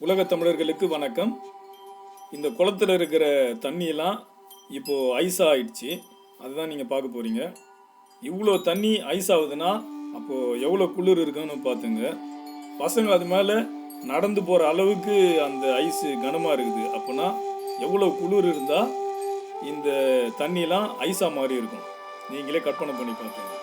உலக தமிழர்களுக்கு வணக்கம். இந்த குளத்தில் இருக்கிற தண்ணியெல்லாம் இப்போது ஐஸ் ஆகிடுச்சு. அதுதான் நீங்கள் பார்க்க போகிறீங்க. இவ்வளோ தண்ணி ஐஸ் ஆகுதுன்னா அப்போது எவ்வளோ குளிர் இருக்குன்னு பார்த்துங்க. பசங்க அது மேலே நடந்து போகிற அளவுக்கு அந்த ஐஸு கனமாக இருக்குது. அப்போனா எவ்வளோ குளிர் இருந்தால் இந்த தண்ணியெல்லாம் ஐஸாக மாறி இருக்கும். நீங்களே கற்பனை பண்ணி பார்த்துங்க.